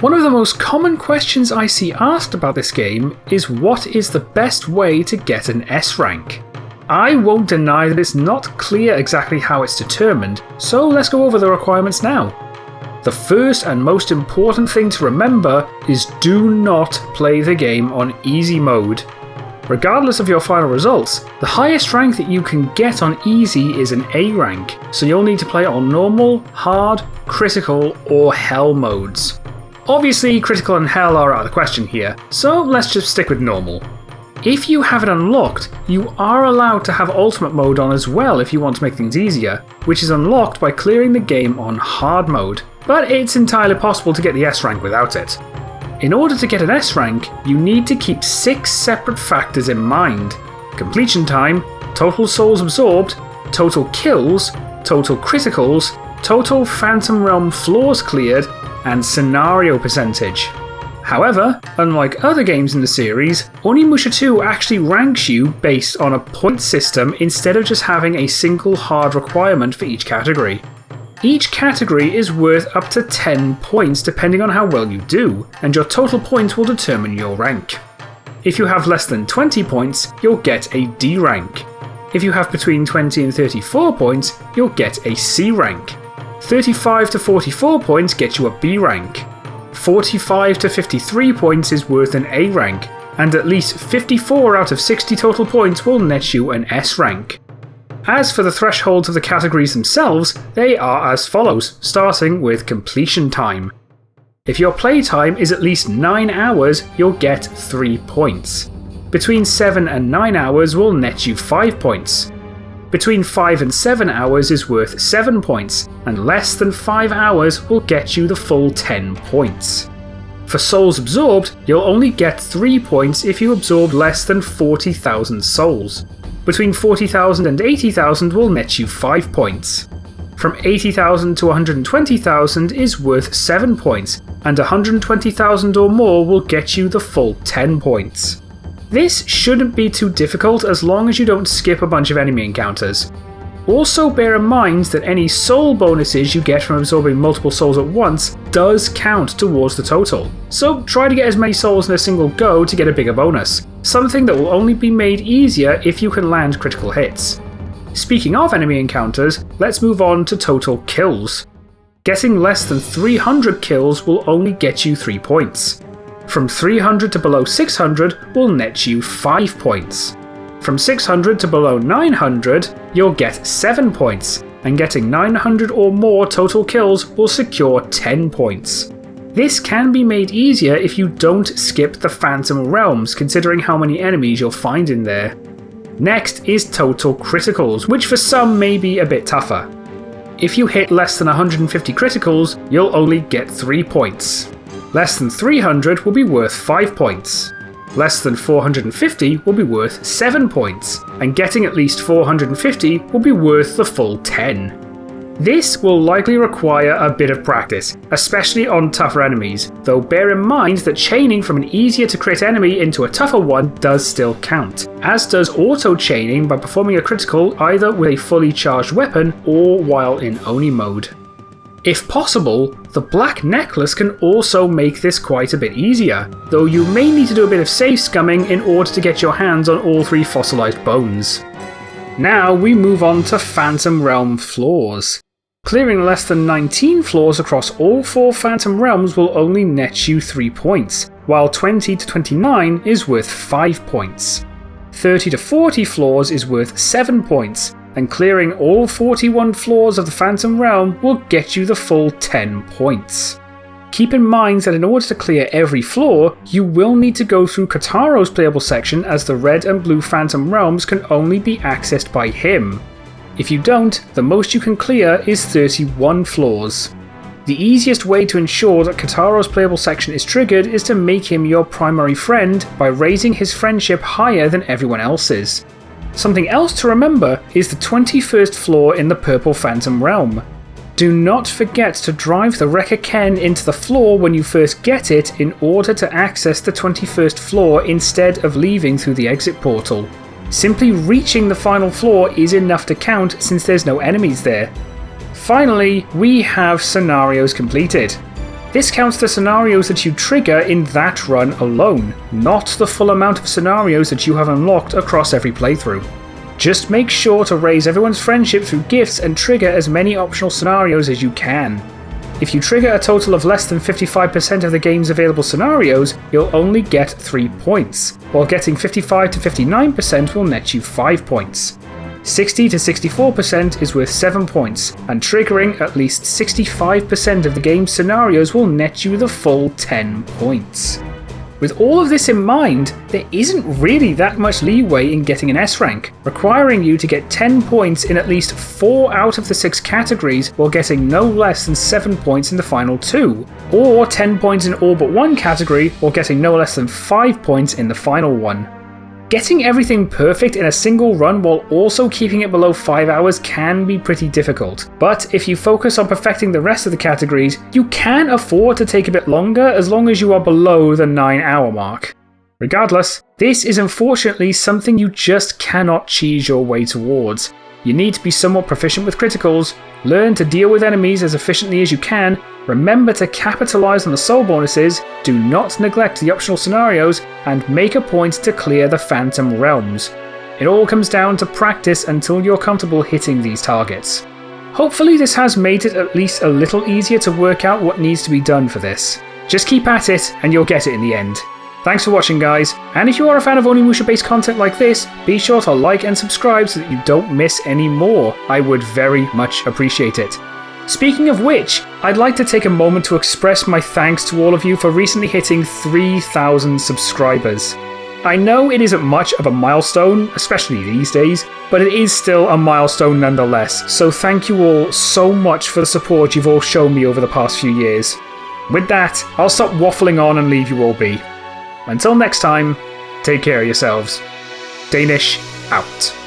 One of the most common questions I see asked about this game is what is the best way to get an S rank? I won't deny that it's not clear exactly how it's determined, so let's go over the requirements now. The first and most important thing to remember is do not play the game on easy mode. Regardless of your final results, the highest rank that you can get on easy is an A rank, so you'll need to play on normal, hard, critical, or hell modes. Obviously, critical and hell are out of the question here, so let's just stick with normal. If you have it unlocked, you are allowed to have ultimate mode on as well if you want to make things easier, which is unlocked by clearing the game on hard mode, but it's entirely possible to get the S rank without it. In order to get an S rank, you need to keep 6 separate factors in mind: completion time, total souls absorbed, total kills, total criticals, total Phantom Realm floors cleared, and scenario percentage. However, unlike other games in the series, Onimusha 2 actually ranks you based on a point system instead of just having a single hard requirement for each category. Each category is worth up to 10 points depending on how well you do, and your total points will determine your rank. If you have less than 20 points, you'll get a D rank. If you have between 20 and 34 points, you'll get a C rank. 35 to 44 points get you a B rank. 45 to 53 points is worth an A rank, and at least 54 out of 60 total points will net you an S rank. As for the thresholds of the categories themselves, they are as follows, starting with completion time. If your playtime is at least 9 hours, you'll get 3 points. Between 7 and 9 hours will net you 5 points. Between 5 and 7 hours is worth 7 points, and less than 5 hours will get you the full 10 points. For souls absorbed, you'll only get 3 points if you absorb less than 40,000 souls. Between 40,000 and 80,000 will net you 5 points. From 80,000 to 120,000 is worth 7 points, and 120,000 or more will get you the full 10 points. This shouldn't be too difficult as long as you don't skip a bunch of enemy encounters. Also bear in mind that any soul bonuses you get from absorbing multiple souls at once does count towards the total, so try to get as many souls in a single go to get a bigger bonus, something that will only be made easier if you can land critical hits. Speaking of enemy encounters, let's move on to total kills. Getting less than 300 kills will only get you 3 points. From 300 to below 600 will net you 5 points. From 600 to below 900, you'll get 7 points, and getting 900 or more total kills will secure 10 points. This can be made easier if you don't skip the Phantom Realms, considering how many enemies you'll find in there. Next is total criticals, which for some may be a bit tougher. If you hit less than 150 criticals, you'll only get 3 points. Less than 300 will be worth 5 points. Less than 450 will be worth 7 points, and getting at least 450 will be worth the full 10. This will likely require a bit of practice, especially on tougher enemies, though bear in mind that chaining from an easier to crit enemy into a tougher one does still count, as does auto-chaining by performing a critical either with a fully charged weapon or while in Oni mode. If possible, the Black Necklace can also make this quite a bit easier, though you may need to do a bit of safe scumming in order to get your hands on all 3 fossilized bones. Now we move on to Phantom Realm floors. Clearing less than 19 floors across all 4 Phantom Realms will only net you 3 points, while 20 to 29 is worth 5 points. 30 to 40 floors is worth 7 points, and clearing all 41 floors of the Phantom Realm will get you the full 10 points. Keep in mind that in order to clear every floor, you will need to go through Kataro's playable section, as the red and blue Phantom Realms can only be accessed by him. If you don't, the most you can clear is 31 floors. The easiest way to ensure that Kataro's playable section is triggered is to make him your primary friend by raising his friendship higher than everyone else's. Something else to remember is the 21st floor in the Purple Phantom Realm. Do not forget to drive the Rekka Ken into the floor when you first get it in order to access the 21st floor instead of leaving through the exit portal. Simply reaching the final floor is enough to count since there's no enemies there. Finally, we have scenarios completed. This counts the scenarios that you trigger in that run alone, not the full amount of scenarios that you have unlocked across every playthrough. Just make sure to raise everyone's friendship through gifts and trigger as many optional scenarios as you can. If you trigger a total of less than 55% of the game's available scenarios, you'll only get 3 points, while getting 55 to 59% will net you 5 points. 60 to 64% is worth 7 points, and triggering at least 65% of the game's scenarios will net you the full 10 points. With all of this in mind, there isn't really that much leeway in getting an S rank, requiring you to get 10 points in at least 4 out of the 6 categories while getting no less than 7 points in the final 2, or 10 points in all but one category while getting no less than 5 points in the final one. Getting everything perfect in a single run while also keeping it below 5 hours can be pretty difficult, but if you focus on perfecting the rest of the categories, you can afford to take a bit longer as long as you are below the 9-hour mark. Regardless, this is unfortunately something you just cannot cheese your way towards. You need to be somewhat proficient with criticals, learn to deal with enemies as efficiently as you can, remember to capitalise on the soul bonuses, do not neglect the optional scenarios, and make a point to clear the Phantom Realms. It all comes down to practice until you're comfortable hitting these targets. Hopefully this has made it at least a little easier to work out what needs to be done for this. Just keep at it and you'll get it in the end. Thanks for watching guys, and if you are a fan of Onimusha based content like this, be sure to like and subscribe so that you don't miss any more. I would very much appreciate it. Speaking of which, I'd like to take a moment to express my thanks to all of you for recently hitting 3,000 subscribers. I know it isn't much of a milestone, especially these days, but it is still a milestone nonetheless, so thank you all so much for the support you've all shown me over the past few years. With that, I'll stop waffling on and leave you all be. Until next time, take care of yourselves. Danish out.